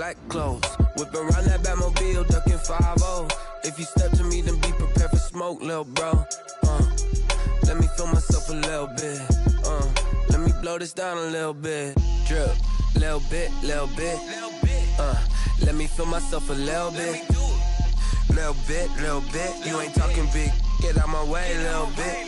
black clothes. Whip around that Batmobile, ducking 5-0. If you step to me, then be prepared for smoke, lil' bro. Let me feel myself a little bit. Let me blow this down a little bit. Drip, little bit, little bit. Let me feel myself a little bit. Little bit, little bit. You ain't talking big. Get out my way, little bit.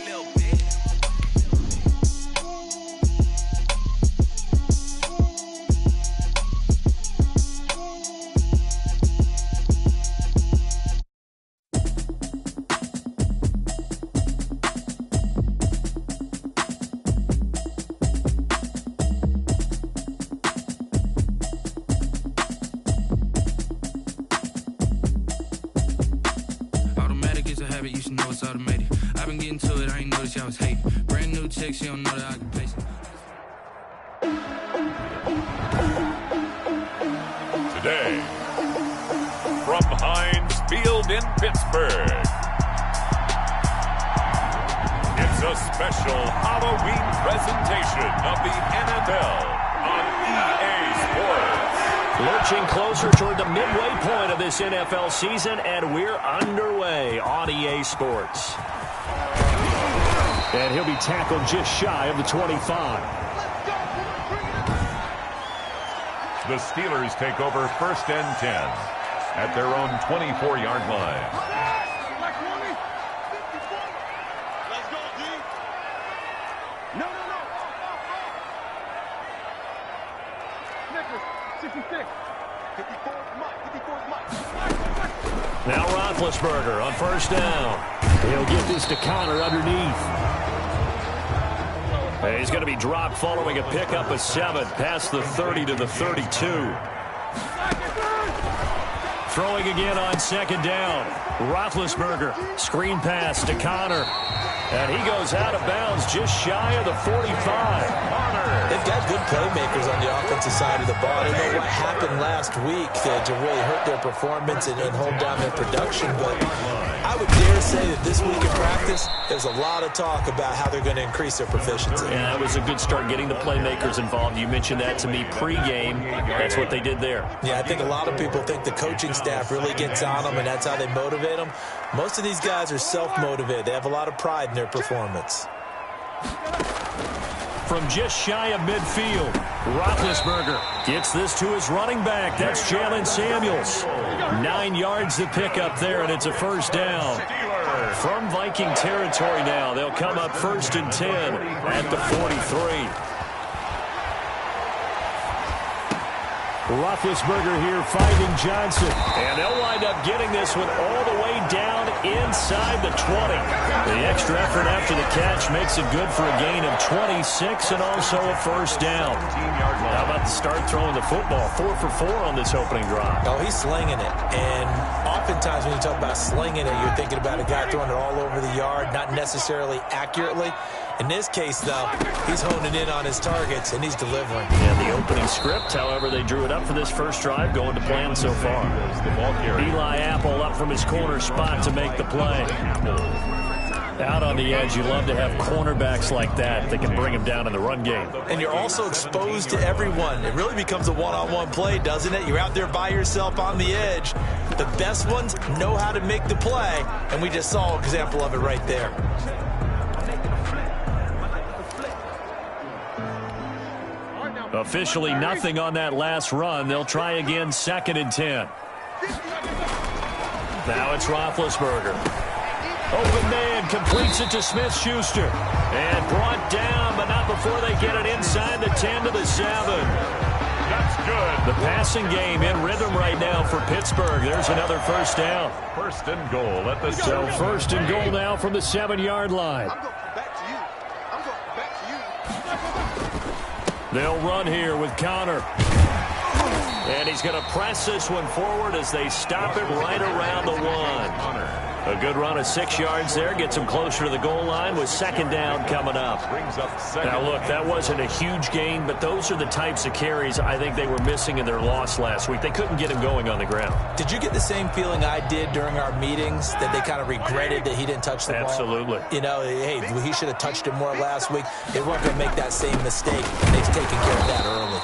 She don't know the occupation. Today, from Heinz Field in Pittsburgh, it's a special Halloween presentation of the NFL on EA Sports. Lurching closer toward the midway point of this NFL season, and we're underway on EA Sports. And he'll be tackled just shy of the 25. The Steelers take over 1st and 10 at their own 24-yard line. Let's go, D. No. Nicholas, 66. 54 is Mike. Now Roethlisberger on 1st down. He'll get this to Connor underneath. He's going to be dropped following a pickup of 7 past the 30 to the 32. Throwing again on 2nd down. Roethlisberger, screen pass to Connor. And he goes out of bounds just shy of the 45. They've got good playmakers on the offensive side of the ball. I don't know what happened last week to really hurt their performance and hold down their production, but I would dare say that this week in practice, there's a lot of talk about how they're going to increase their proficiency. Yeah, that was a good start getting the playmakers involved. You mentioned that to me pregame. That's what they did there. Yeah, I think a lot of people think the coaching staff really gets on them, and that's how they motivate them. Most of these guys are self-motivated. They have a lot of pride in their performance. From just shy of midfield, Roethlisberger gets this to his running back. That's Jalen Samuels. 9 yards to pick up there, and it's a 1st down. From Viking territory now, they'll come up 1st and 10 at the 43. Roethlisberger here finding Johnson. And they'll wind up getting this one all the way down inside the 20. The extra effort after the catch makes it good for a gain of 26 and also a 1st down. How about the start throwing the football? 4 for 4 on this opening drive. Oh, he's slinging it. And oftentimes when you talk about slinging it, you're thinking about a guy throwing it all over the yard, not necessarily accurately. In this case, though, he's honing in on his targets, and he's delivering. And the opening script, however, they drew it up for this first drive, going to plan so far. Eli Apple up from his corner spot to make the play. Out on the edge, you love to have cornerbacks like that can bring him down in the run game. And you're also exposed to everyone. It really becomes a one-on-one play, doesn't it? You're out there by yourself on the edge. The best ones know how to make the play, and we just saw an example of it right there. Officially nothing on that last run. They'll try again 2nd and 10. Now it's Roethlisberger. Open man completes it to Smith-Schuster. And brought down, but not before they get it inside the 10 to the 7. That's good. The passing game in rhythm right now for Pittsburgh. There's another 1st down. 1st and goal at the 7. So 1st and goal now from the 7-yard line. They'll run here with Connor. And he's going to press this one forward as they stop it right around the 1. A good run of 6 yards there. Gets him closer to the goal line with 2nd down coming up. Now, look, that wasn't a huge gain, but those are the types of carries I think they were missing in their loss last week. They couldn't get him going on the ground. Did you get the same feeling I did during our meetings, that they kind of regretted that he didn't touch the ball? Absolutely. You know, hey, he should have touched it more last week. They weren't going to make that same mistake. They've taken care of that early.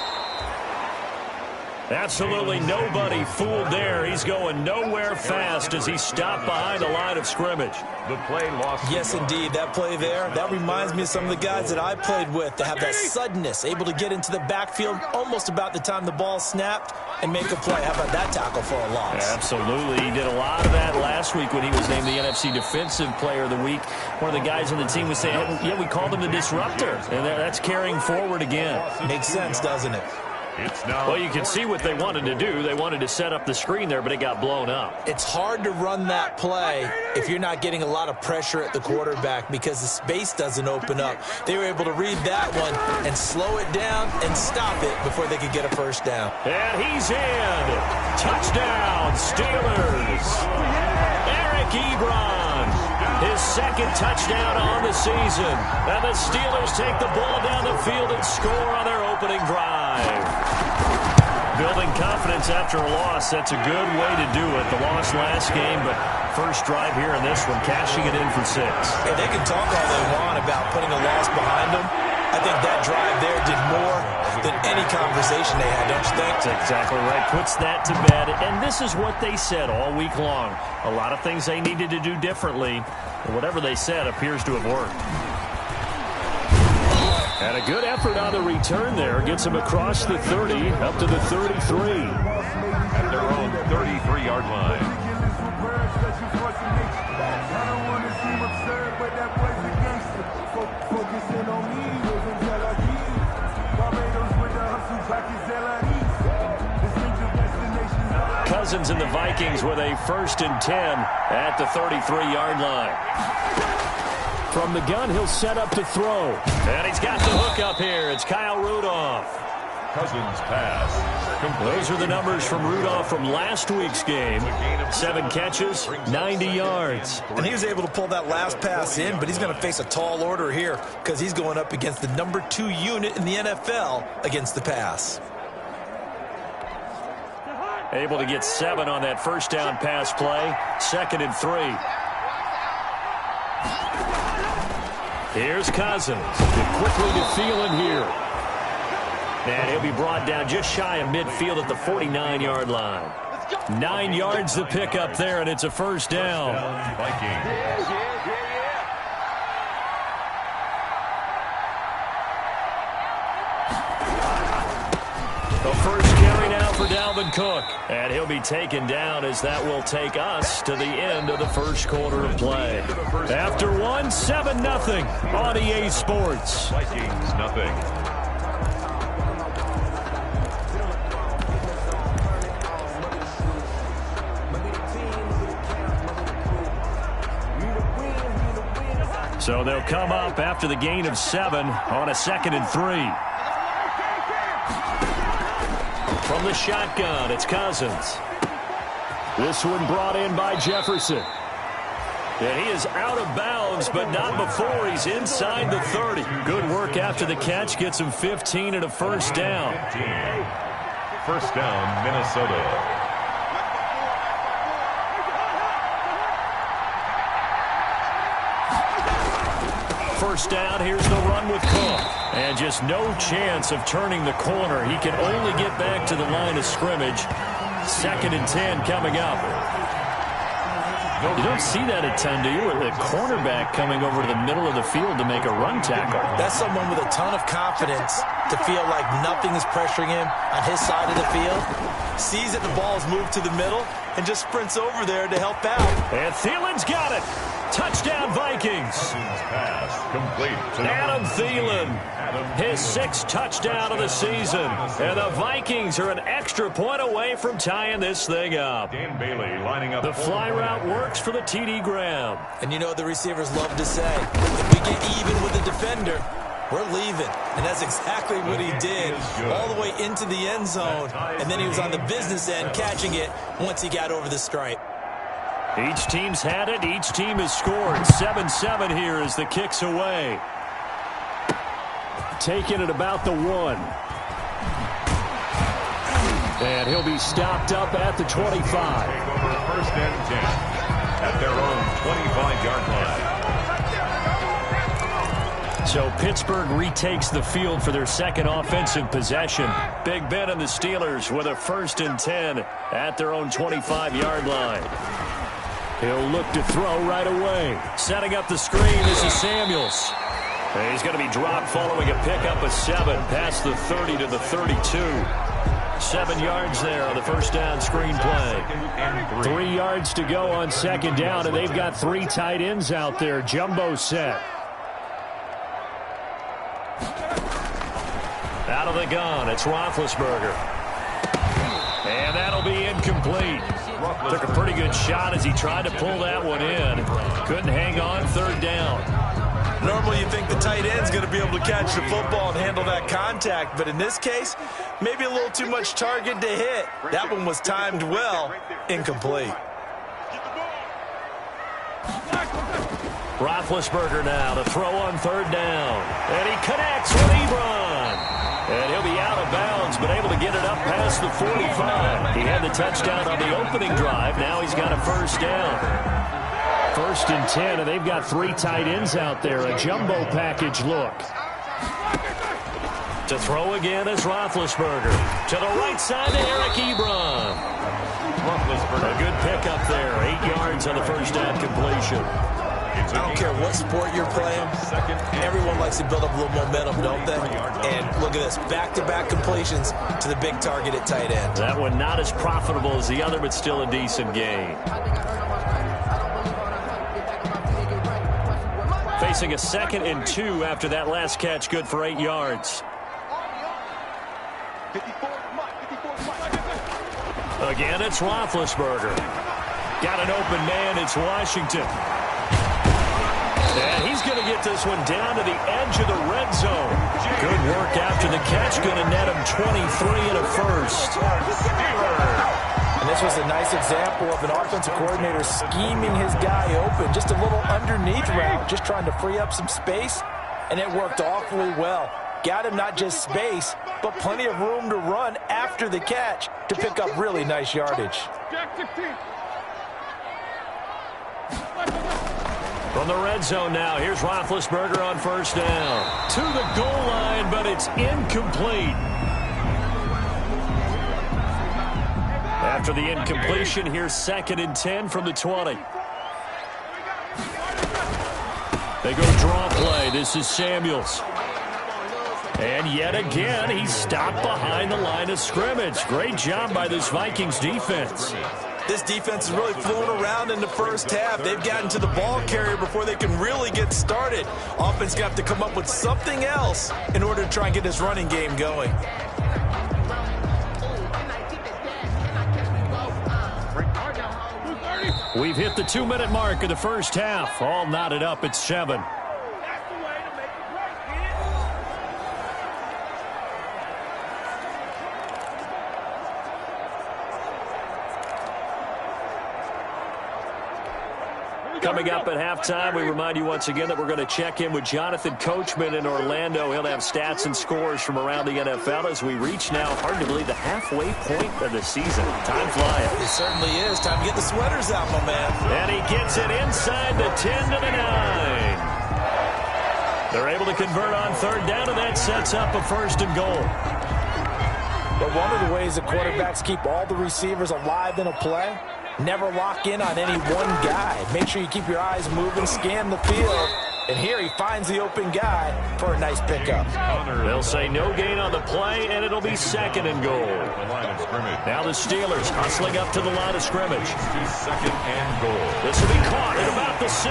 Absolutely nobody fooled there. He's going nowhere fast as he stopped behind the line of scrimmage. The play lost. Yes, indeed. That play there, that reminds me of some of the guys that I played with that have that suddenness, able to get into the backfield almost about the time the ball snapped and make a play. How about that tackle for a loss? Absolutely. He did a lot of that last week when he was named the NFC Defensive Player of the Week. One of the guys on the team was saying, yeah, we called him the disruptor. And that's carrying forward again. Makes sense, doesn't it? Well, you can see what they wanted to do. They wanted to set up the screen there, but it got blown up. It's hard to run that play if you're not getting a lot of pressure at the quarterback because the space doesn't open up. They were able to read that one and slow it down and stop it before they could get a first down. And he's in. Touchdown, Steelers. Eric Ebron, his second touchdown on the season. And the Steelers take the ball down the field and score on their opening drive. Building confidence after a loss, that's a good way to do it. The loss last game, but first drive here in this one, cashing it in for 6. Hey, they can talk all they want about putting a loss behind them. I think that drive there did more than any conversation they had, don't you think? That's exactly right. Puts that to bed. And this is what they said all week long. A lot of things they needed to do differently. And whatever they said appears to have worked. And a good effort on the return there. Gets him across the 30, up to the 33. At their own 33-yard line. Cousins and the Vikings with a 1st and 10 at the 33-yard line. From the gun, he'll set up to throw. And he's got the hook up here. It's Kyle Rudolph. Cousins pass. Those are the numbers from Rudolph from last week's game. 7 catches, 90 yards. And he was able to pull that last pass in, but he's going to face a tall order here because he's going up against the number 2 unit in the NFL against the pass. Able to get 7 on that first down pass play. 2nd and 3. Here's Cousins. Get quickly to Thielen here. And he'll be brought down just shy of midfield at the 49-yard line. 9 yards to pick up there, and it's a first down. The first carry now for Dalvin Cook. And he'll be taken down as that will take us to the end of the first quarter of play. After 1, 7-0 on EA Sports. Vikings, nothing. So they'll come up after the gain of 7 on a 2nd and 3. From the shotgun, it's Cousins. This one brought in by Jefferson. And he is out of bounds, but not before he's inside the 30. Good work after the catch. Gets him 15 and a first down. First down, Minnesota. First down, here's the run with Cook. And just no chance of turning the corner. He can only get back to the line of scrimmage. 2nd and 10 coming up. You don't see that a ton, do you? With a cornerback coming over to the middle of the field to make a run tackle. That's someone with a ton of confidence to feel like nothing is pressuring him on his side of the field. Sees that the ball is moved to the middle and just sprints over there to help out. And Thielen's got it. Touchdown, Vikings. Pass complete to Adam Thielen, his 6th touchdown of the season. And the Vikings are an extra point away from tying this thing up. Dan Bailey lining up. The fly route works for the TD Graham. And you know the receivers love to say, if we get even with the defender, we're leaving. And that's exactly what he did, all the way into the end zone. And then he was on the business end catching it once he got over the stripe. Each team's had it. Each team has scored. 7-7 here as the kick's away. Taking it about the 1. And he'll be stopped up at the 25. First and 10 at their own 25-yard line. So Pittsburgh retakes the field for their second offensive possession. Big Ben and the Steelers with a 1st and 10 at their own 25-yard line. He'll look to throw right away. Setting up the screen, this is Samuels. And he's going to be dropped following a pickup of 7 past the 30 to the 32. 7 yards there on the first down screen play. 3 yards to go on second down, and they've got 3 tight ends out there. Jumbo set. Out of the gun, it's Roethlisberger. And that'll be incomplete. Took a pretty good shot as he tried to pull that one in. Couldn't hang on, 3rd down. Normally you think the tight end's going to be able to catch the football and handle that contact, but in this case, maybe a little too much target to hit. That one was timed well, incomplete. Roethlisberger now to throw on 3rd down. And he connects with Ebron. And he'll be out of bounds, but able to get it up past the 45. He had the touchdown on the opening drive. Now he's got a 1st down. 1st and 10, and they've got 3 tight ends out there. A jumbo package look. To throw again is Roethlisberger. To the right side to Eric Ebron. A good pickup there. 8 yards on the 1st down completion. I don't care what sport you're playing. Everyone likes to build up a little momentum, don't they? And look at this. Back-to-back completions to the big target at tight end. That one not as profitable as the other, but still a decent gain. Facing a 2nd and 2 after that last catch, good for 8 yards. Again, it's Roethlisberger. Got an open man, it's Washington. And he's going to get this one down to the edge of the red zone. Good work after the catch, going to net him 23 and a 1st. And this was a nice example of an offensive coordinator scheming his guy open. Just a little underneath route, just trying to free up some space, and it worked awfully well. Got him not just space, but plenty of room to run after the catch to pick up really nice yardage. From the red zone now, here's Roethlisberger on 1st down. To the goal line, but it's incomplete. After the incompletion, here's 2nd and 10 from the 20. They go draw play. This is Samuels. And yet again, he's stopped behind the line of scrimmage. Great job by this Vikings defense. This defense is really flown around in the first half. They've gotten to the ball carrier before they can really get started. Offense got to come up with something else in order to try and get this running game going. We've hit the 2-minute mark of the first half. All knotted up at 7. Coming up at halftime, we remind you once again that we're going to check in with Jonathan Coachman in Orlando. He'll have stats and scores from around the NFL as we reach now, hard to believe, the halfway point of the season. Time flying. It certainly is. Time to get the sweaters out, my man. And he gets it inside the 10 to the 9. They're able to convert on 3rd down, and that sets up a 1st and goal. But one of the ways the quarterbacks keep all the receivers alive in a play, never lock in on any one guy. Make sure you keep your eyes moving, scan the field. And here he finds the open guy for a nice pickup. They'll say no gain on the play, and it'll be 2nd and goal. Now the Steelers hustling up to the line of scrimmage. 2nd and goal. This will be caught at about the 6.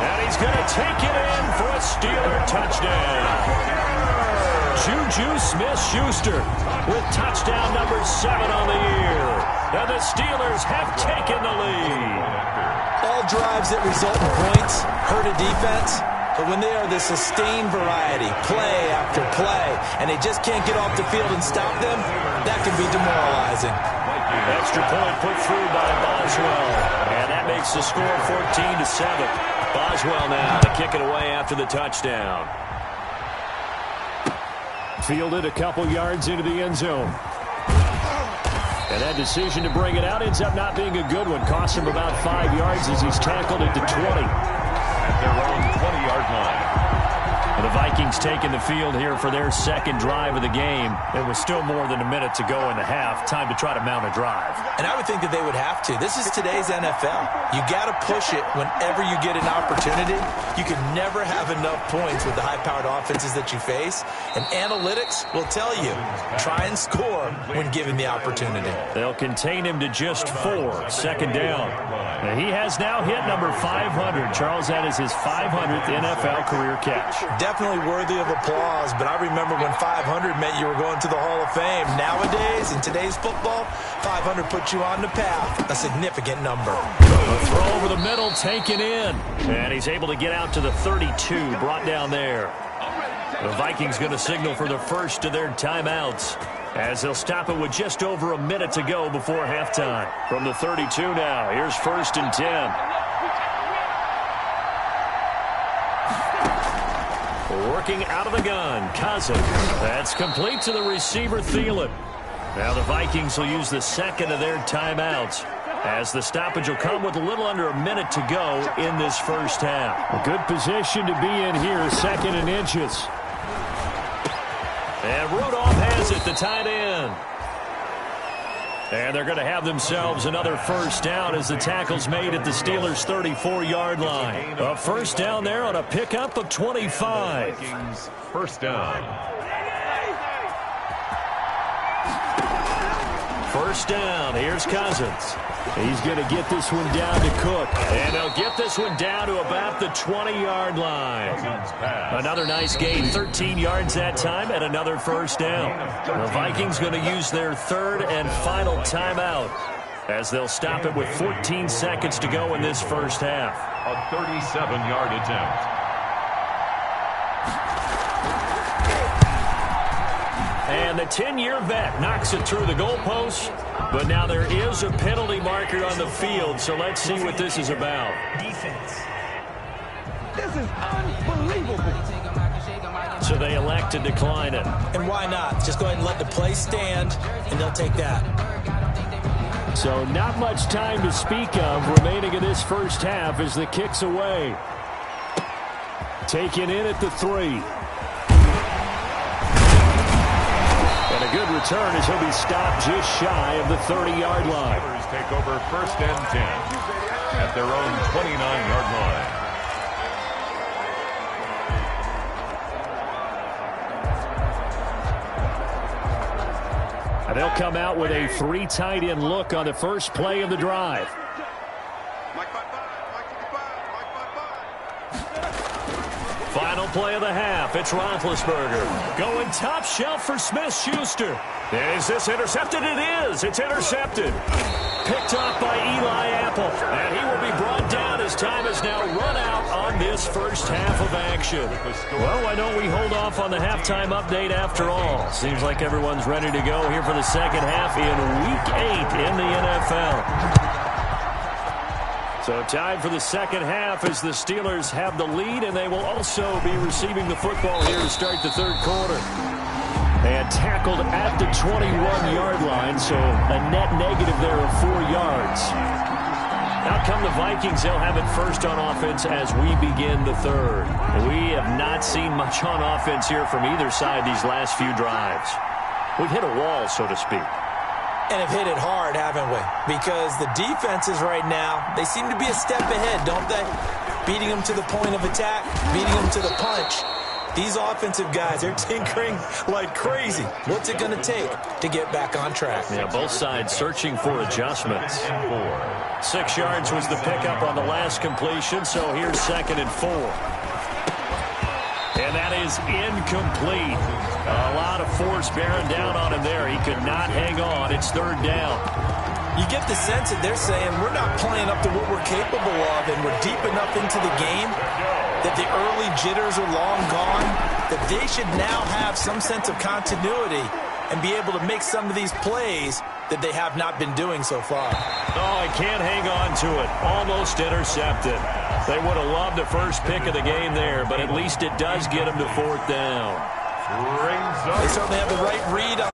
And he's going to take it in for a Steeler touchdown. Juju Smith-Schuster with touchdown number 7 on the year. And the Steelers have taken the lead. All drives that result in points hurt a defense, but when they are the sustained variety, play after play, and they just can't get off the field and stop them, that can be demoralizing. Extra point put through by Boswell, and that makes the score 14-7. Boswell now to kick it away after the touchdown. Fielded a couple yards into the end zone. And that decision to bring it out ends up not being a good one. Cost him about 5 yards as he's tackled at the 20. at their own 20-yard line. The Vikings taking the field here for their second drive of the game. It was still more than a minute to go in the half. Time to try to mount a drive. And I would think that they would have to. This is today's NFL. You got to push it whenever you get an opportunity. You can never have enough points with the high-powered offenses that you face. And analytics will tell you, try and score when given the opportunity. They'll contain him to just 4. Second down. And he has now hit number 500. Charles, that is his 500th NFL career catch. Definitely worthy of applause, but I remember when 500 meant you were going to the Hall of Fame. Nowadays, in today's football, 500 puts you on the path, a significant number. A throw over the middle, taken in. And he's able to get out to the 32, brought down there. The Vikings going to signal for the first of their timeouts, as they'll stop it with just over a minute to go before halftime. From the 32 now, here's 1st and 10. Working out of the gun, Cousins. That's complete to the receiver, Thielen. Now the Vikings will use the second of their timeouts, as the stoppage will come with a little under a minute to go in this first half. A good position to be in here, 2nd and inches. And Rudolph has it, the tight end. And they're going to have themselves another first down as the tackle's made at the Steelers' 34-yard line. A first down there on a pickup of 25. First down. First down, here's Cousins. He's going to get this one down to Cook. And they'll get this one down to about the 20-yard line. Another nice gain, 13 yards that time, and another first down. The Vikings going to use their third and final timeout, as they'll stop it with 14 seconds to go in this first half. A 37-yard attempt. And the 10-year vet knocks it through the goalpost. But now there is a penalty marker on the field, so let's see what this is about. Defense. This is unbelievable. So they elect to decline it. And why not? Just go ahead and let the play stand, and they'll take that. So not much time to speak of remaining in this first half as the kick's away. Taken in at the 3. And a good return as he'll be stopped just shy of the 30-yard line. Steelers take over 1st and 10 at their own 29-yard line. And they'll come out with a 3 tight end look on the first play of the drive. Final play of the half. It's Roethlisberger going top shelf for Smith-Schuster. Is this intercepted? It is. It's intercepted. Picked off by Eli Apple. And he will be brought down as time has now run out on this first half of action. Well, why don't we hold off on the halftime update after all? Seems like everyone's ready to go here for the second half in Week 8 in the NFL. So time for the second half as the Steelers have the lead, and they will also be receiving the football here to start the third quarter. And tackled at the 21-yard line, so a net negative there of 4 yards. Out come the Vikings. They'll have it first on offense as we begin the third. We have not seen much on offense here from either side these last few drives. We've hit a wall, so to speak. And have hit it hard, haven't we? Because the defenses right now, they seem to be a step ahead, don't they? Beating them to the point of attack, beating them to the punch. These offensive guys, they're tinkering like crazy. What's it going to take to get back on track? Yeah, both sides searching for adjustments. 6 yards was the pickup on the last completion, so here's 2nd and 4. And that is incomplete. A lot of force bearing down on him there. He could not hang on. It's 3rd down. You get the sense that they're saying we're not playing up to what we're capable of, and we're deep enough into the game that the early jitters are long gone, that they should now have some sense of continuity and be able to make some of these plays that they have not been doing so far. Oh, he can't hang on to it. Almost intercepted. They would have loved the first pick of the game there, but at least it does get them to 4th down. They certainly have the right read on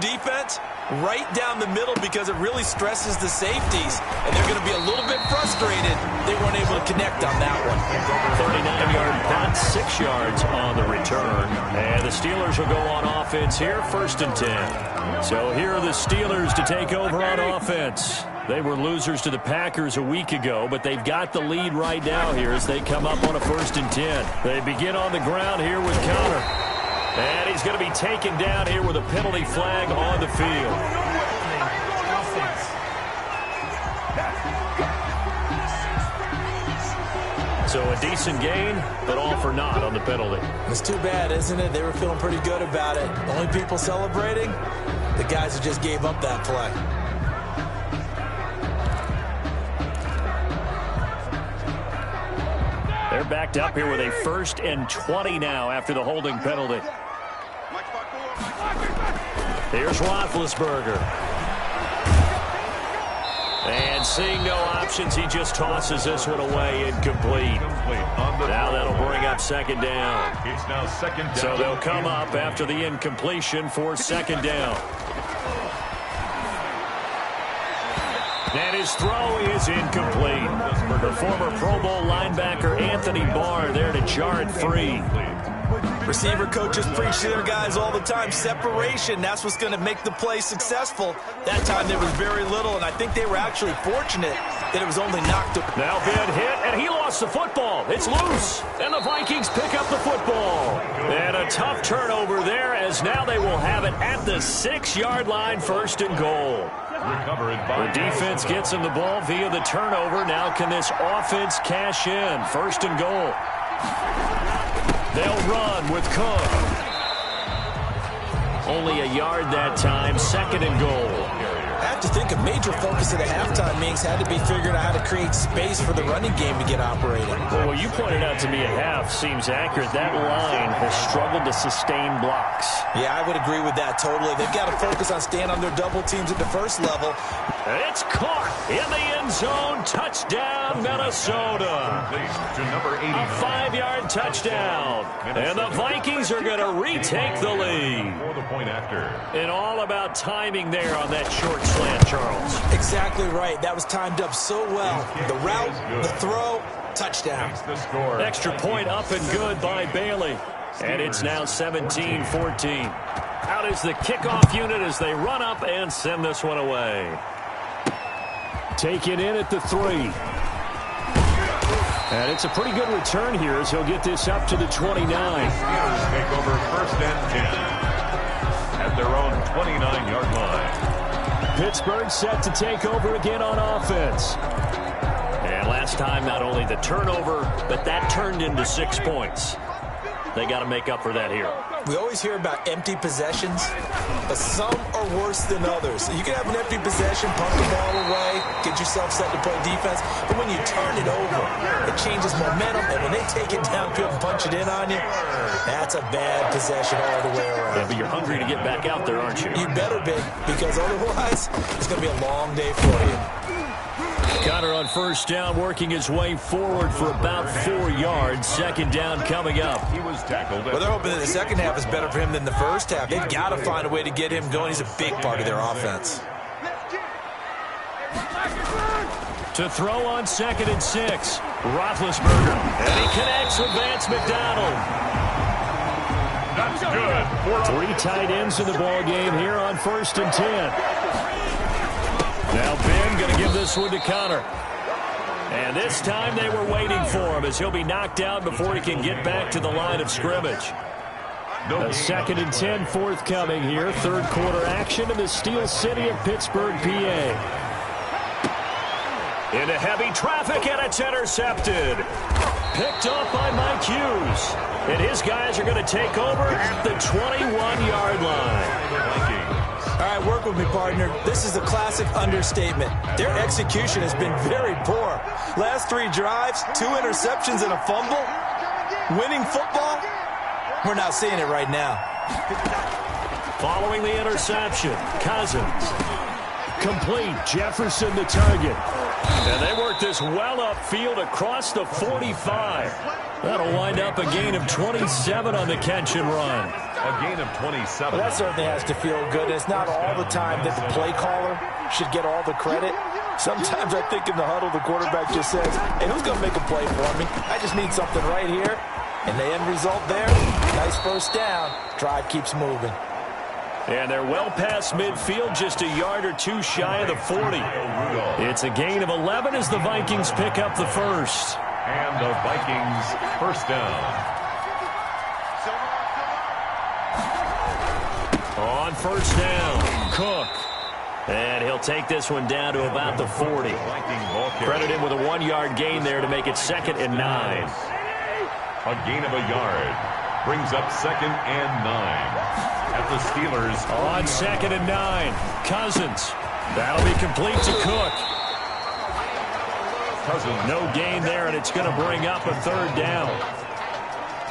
defense right down the middle because it really stresses the safeties, and they're going to be a little bit frustrated they weren't able to connect on that one. 39-yard punt, 6 yards on the return. And the Steelers will go on offense here, 1st and 10. So here are the Steelers to take over on offense. They were losers to the Packers a week ago, but they've got the lead right now here as they come up on a 1st and 10. They begin on the ground here with Connor. And he's going to be taken down here with a penalty flag on the field. So a decent gain, but all for naught on the penalty. It's too bad, isn't it? They were feeling pretty good about it. Only people celebrating, the guys who just gave up that play. They're backed up here with a 1st and 20 now after the holding penalty. Here's Roethlisberger. And seeing no options, he just tosses this one away, incomplete. Now that'll bring up 2nd down. It's now 2nd down. So they'll come up after the incompletion for 2nd down. And his throw is incomplete. The former Pro Bowl linebacker Anthony Barr there to jar it free. Receiver coaches preach to their guys all the time. Separation, that's what's going to make the play successful. That time there was very little, and I think they were actually fortunate that it was only knocked away. Now Ben hit, and he lost the football. It's loose, and the Vikings pick up the football. And a tough turnover there, as now they will have it at the 6-yard line, 1st and goal. The defense gets him the ball via the turnover. Now can this offense cash in? 1st and goal. They'll run with Cook. Only a yard that time, 2nd and goal. I have to think a major focus of the halftime meetings had to be figuring out how to create space for the running game to get operating. Well, what you pointed out to me at half seems accurate. That line has struggled to sustain blocks. Yeah, I would agree with that totally. They've got to focus on staying on their double teams at the first level. It's caught in the end zone. Touchdown, Minnesota. A 5-yard touchdown. And the Vikings are going to retake the lead. And all about timing there on that short slant, Charles. Exactly right. That was timed up so well. The route, the throw, touchdown. Extra point up and good by Bailey. And it's now 17-14. Out is the kickoff unit as they run up and send this one away. Taken in at the 3. And it's a pretty good return here as he'll get this up to the 29. Steelers take over 1st and 10 at their own 29-yard line. Pittsburgh set to take over again on offense. And last time, not only the turnover, but that turned into 6 points. They got to make up for that here. We always hear about empty possessions, but some are worse than others. You can have an empty possession, pump the ball away, get yourself set to play defense, but when you turn it over, it changes momentum, and when they take it downfield and punch it in on you, that's a bad possession all the way around. Yeah, but you're hungry to get back out there, aren't you? You better be, because otherwise, it's going to be a long day for you. Connor on 1st down, working his way forward for about 4 yards. 2nd down coming up. He was tackled. Well, they're hoping that the second half is better for him than the first half. They've got to find a way to get him going. He's a big part of their offense. To throw on 2nd and 6. Roethlisberger. And he connects with Vance McDonald. That's good. 3 tight ends in the ball game here on 1st and 10. Now Ben going to give this one to Connor. And this time they were waiting for him as he'll be knocked out before he can get back to the line of scrimmage. A 2nd and 10 forthcoming here. 3rd quarter action in the Steel City of Pittsburgh, PA. Into heavy traffic, and it's intercepted. Picked off by Mike Hughes. And his guys are going to take over at the 21-yard line. All right, work with me, partner. This is a classic understatement. Their execution has been very poor. Last 3 drives, 2 interceptions and a fumble. Winning football? We're not seeing it right now. Following the interception, Cousins. Complete. Jefferson the target. And they work this well upfield across the 45. That'll wind up a gain of 27 on the catch and run. A gain of 27. Well, that certainly has to feel good. It's not all the time that the play caller should get all the credit. Sometimes I think in the huddle, the quarterback just says, hey, who's going to make a play for me? I just need something right here. And the end result there, nice first down. Drive keeps moving. And they're well past midfield, just a yard or two shy of the 40. It's a gain of 11 as the Vikings pick up the first. And the Vikings first down. On first down, Cook. And he'll take this one down to about the 40. Credit him with a 1-yard gain there to make it 2nd and 9. A gain of a yard brings up 2nd and 9. At the Steelers. On 2nd and 9, Cousins. That'll be complete to Cook. Cousins. No gain there, and it's going to bring up a 3rd down.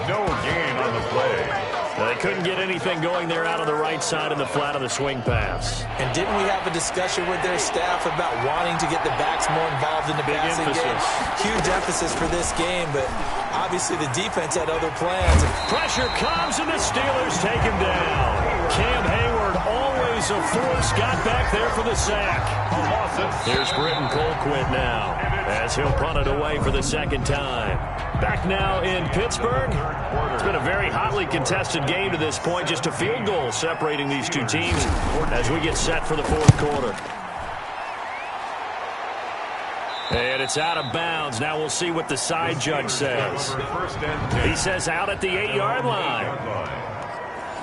No gain on the play. They couldn't get anything going there out on the right side of the flat of the swing pass. And didn't we have a discussion with their staff about wanting to get the backs more involved in the passing game? Huge emphasis for this game, but obviously the defense had other plans. Pressure comes, and the Steelers take him down. Cam Hayward, always a force, got back there for the sack. Here's Britton Colquitt now, as he'll punt it away for the 2nd time. Back now in Pittsburgh. It's been a very hotly contested game to this point. Just a field goal separating these two teams as we get set for the 4th quarter. And it's out of bounds. Now we'll see what the side judge says. He says out at the 8-yard line.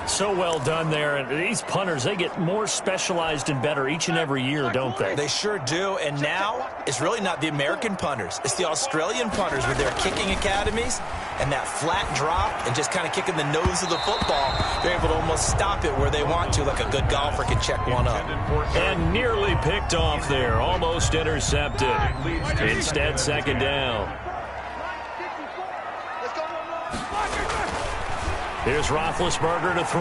So well done there. And these punters, they get more specialized and better each and every year, don't they? They sure do. And now it's really not the American punters. It's the Australian punters with their kicking academies and that flat drop and just kind of kicking the nose of the football. They're able to almost stop it where they want to, like a good golfer can check one up. And nearly picked off there. Almost intercepted. Instead, 2nd down. Here's Roethlisberger to throw.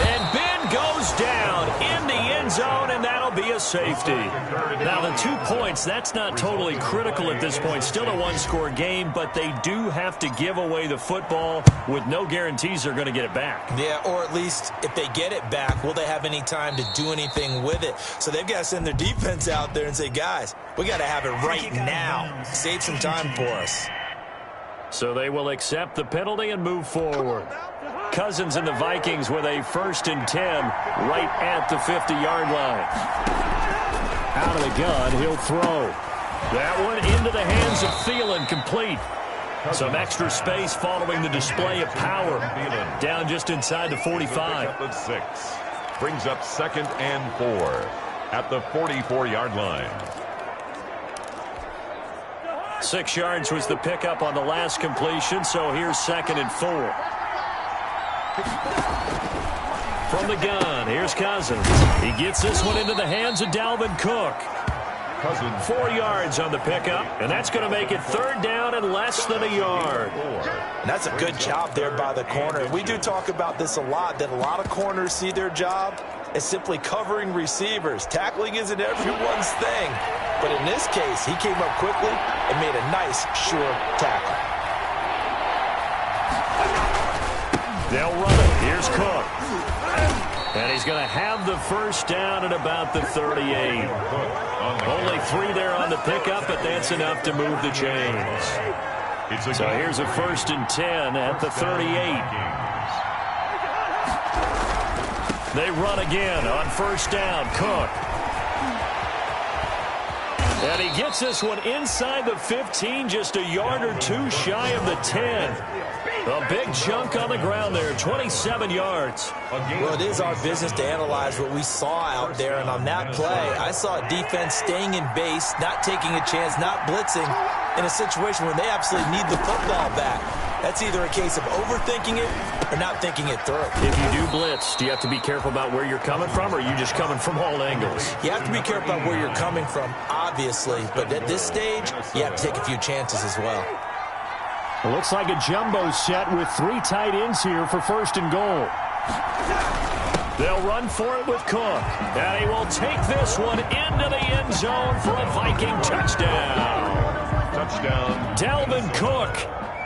And Ben goes down in the end zone, and that'll be a safety. Now, the 2 points, that's not totally critical at this point. Still a 1-score game, but they do have to give away the football with no guarantees they're going to get it back. Yeah, or at least if they get it back, will they have any time to do anything with it? So they've got to send their defense out there and say, guys, we got to have it right now. Save some time for us. So they will accept the penalty and move forward. Cousins and the Vikings with a 1st and 10 right at the 50-yard line. Out of the gun, he'll throw. That one into the hands of Thielen, complete. Some extra space following the display of power. Down just inside the 45. Brings up 2nd and 4 at the 44-yard line. 6 yards was the pickup on the last completion, so here's 2nd and 4. From the gun, here's Cousins. He gets this one into the hands of Dalvin Cook. Cousins. 4 yards on the pickup, and that's going to make it 3rd down and less than a yard. And that's a good job there by the corner. We do talk about this a lot, that a lot of corners see their job as simply covering receivers. Tackling isn't everyone's thing. But in this case, he came up quickly and made a nice, sure tackle. They'll run it. Here's Cook. And he's going to have the first down at about the 38. Only 3 there on the pickup, but that's enough to move the chains. So here's a 1st and 10 at the 38. They run again on 1st down. Cook. And he gets this one inside the 15, just a yard or 2 shy of the 10. A big chunk on the ground there, 27 yards. Well, it is our business to analyze what we saw out there, and on that play, I saw a defense staying in base, not taking a chance, not blitzing, in a situation where they absolutely need the football back. That's either a case of overthinking it or not thinking it through. If you do blitz, do you have to be careful about where you're coming from, or are you just coming from all angles? You have to be careful about where you're coming from, obviously, but at this stage, you have to take a few chances as well. It looks like a jumbo set with 3 tight ends here for 1st and goal. They'll run for it with Cook, and he will take this one into the end zone for a Viking touchdown. Touchdown. Dalvin Cook.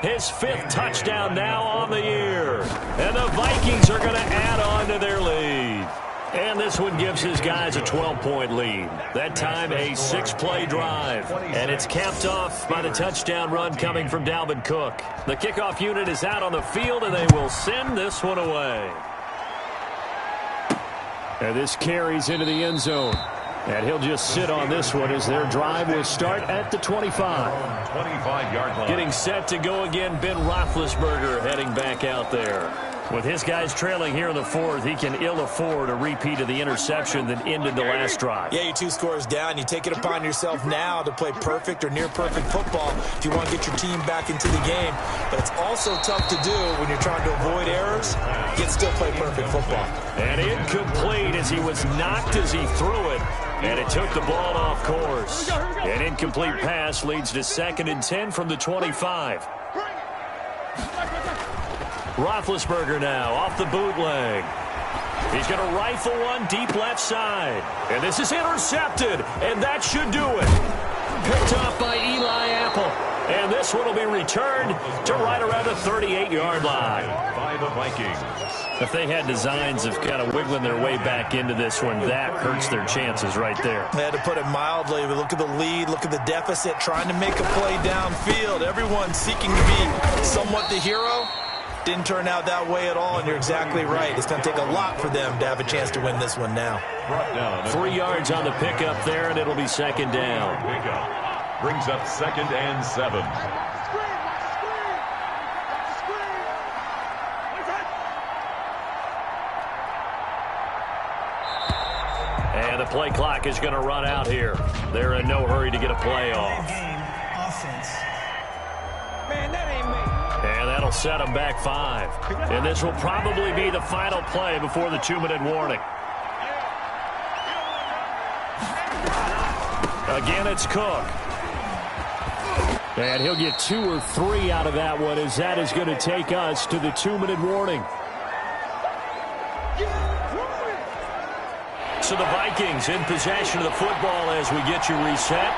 His 5th touchdown now on the year. And the Vikings are going to add on to their lead. And this one gives his guys a 12-point lead. That time a 6-play drive. And it's capped off by the touchdown run coming from Dalvin Cook. The kickoff unit is out on the field, and they will send this one away. And this carries into the end zone. And he'll just sit on this one as their drive will start at the 25. 25-yard line. Getting set to go again, Ben Roethlisberger heading back out there. With his guys trailing here in the 4th, he can ill afford a repeat of the interception that ended the last drive. Yeah, you're 2 scores down. You take it upon yourself now to play perfect or near-perfect football if you want to get your team back into the game. But it's also tough to do when you're trying to avoid errors, yet still play perfect football. And incomplete as he was knocked as he threw it. And it took the ball off course. An incomplete pass leads to 2nd and 10 from the 25. Roethlisberger now off the bootleg. He's going to rifle one deep left side. And this is intercepted, and that should do it. Picked off by Eli Apple. And this one will be returned to right around the 38-yard line. By the Vikings. If they had designs of kind of wiggling their way back into this one, that hurts their chances right there. They had to put it mildly, but look at the lead, look at the deficit, trying to make a play downfield. Everyone seeking to be somewhat the hero. Didn't turn out that way at all, and you're exactly right. It's going to take a lot for them to have a chance to win this one now. 3 yards on the pickup there, and it'll be 2nd down. Pickup brings up 2nd and 7. And the play clock is going to run out here. They're in no hurry to get a play off. Man, that ain't me. And that'll set them back 5. And this will probably be the final play before the 2-minute warning. Again, it's Cook. And he'll get 2 or 3 out of that one, as that is going to take us to the 2-minute warning. So the Vikings in possession of the football as we get you reset.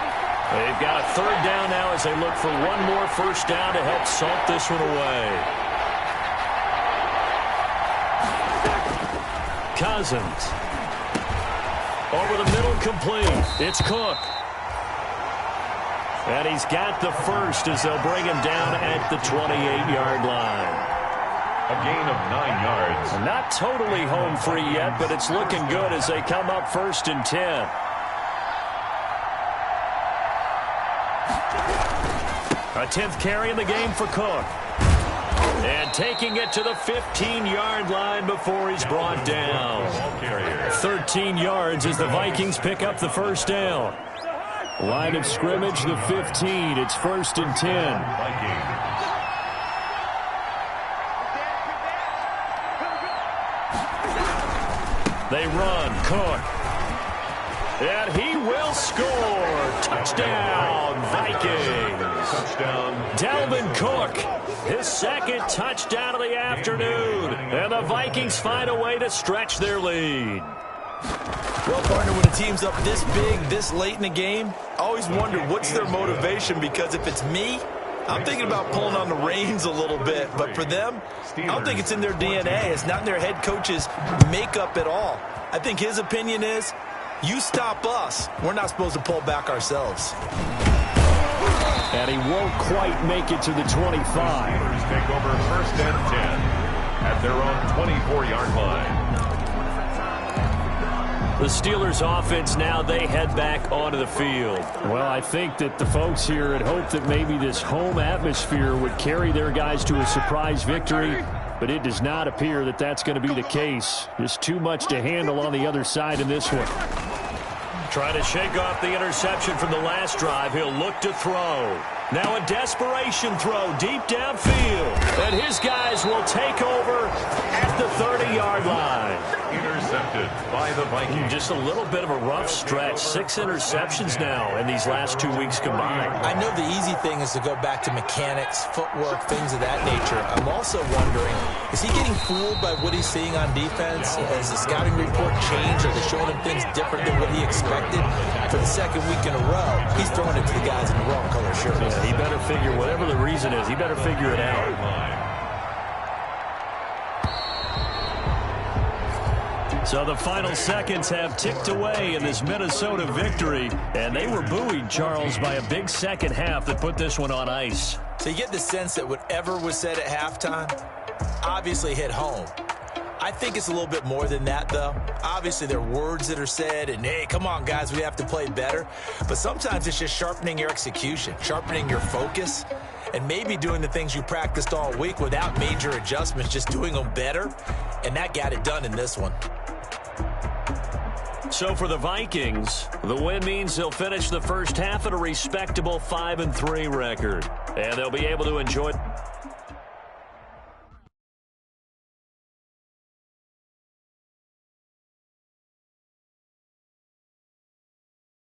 They've got a 3rd down now as they look for one more 1st down to help salt this one away. Cousins. Over the middle, complete. It's Cook. And he's got the 1st as they'll bring him down at the 28-yard line. A gain of 9 yards. Not totally home free yet, but it's looking good as they come up 1st and 10. A 10th carry in the game for Cook. And taking it to the 15-yard line before he's brought down. 13 yards as the Vikings pick up the 1st down. Line of scrimmage, the 15. It's 1st and 10. Vikings. They run. Cook. And he will score. Touchdown, Vikings. Touchdown. Dalvin Cook, his 2nd touchdown of the afternoon. And the Vikings find a way to stretch their lead. Well, partner, when a team's up this big, this late in the game, I always wonder what's their motivation, because if it's me, I'm thinking about pulling on the reins a little bit. But for them, I don't think it's in their DNA. It's not in their head coach's makeup at all. I think his opinion is, you stop us, we're not supposed to pull back ourselves. And he won't quite make it to the 25. Steelers take over 1st and 10 at their own 24-yard line. The Steelers offense now, they head back onto the field. Well, I think that the folks here had hoped that maybe this home atmosphere would carry their guys to a surprise victory, but it does not appear that that's going to be the case. There's too much to handle on the other side in this one. Trying to shake off the interception from the last drive. He'll look to throw. Now a desperation throw deep downfield. And his guys will take over at the 30-yard line. intercepted by the Vikings. Just a little bit of a rough stretch. 6 interceptions now in these last 2 weeks combined. I know the easy thing is to go back to mechanics, footwork, things of that nature. I'm also wondering, is he getting fooled by what he's seeing on defense? Has the scouting report changed? Are they showing him things different than what he expected? For the second week in a row, he's throwing it to the guys in the wrong color shirts. Yeah, he better figure, whatever the reason is, he better figure it out. So the final seconds have ticked away in this Minnesota victory, and they were buoyed, Charles, by a big second half that put this one on ice. So you get the sense that whatever was said at halftime obviously hit home. I think it's a little bit more than that, though. Obviously, there are words that are said, and, hey, come on, guys, we have to play better. But sometimes it's just sharpening your execution, sharpening your focus, and maybe doing the things you practiced all week without major adjustments, just doing them better. And that got it done in this one. So for the Vikings, the win means they'll finish the first half at a respectable 5-3 record. And they'll be able to enjoy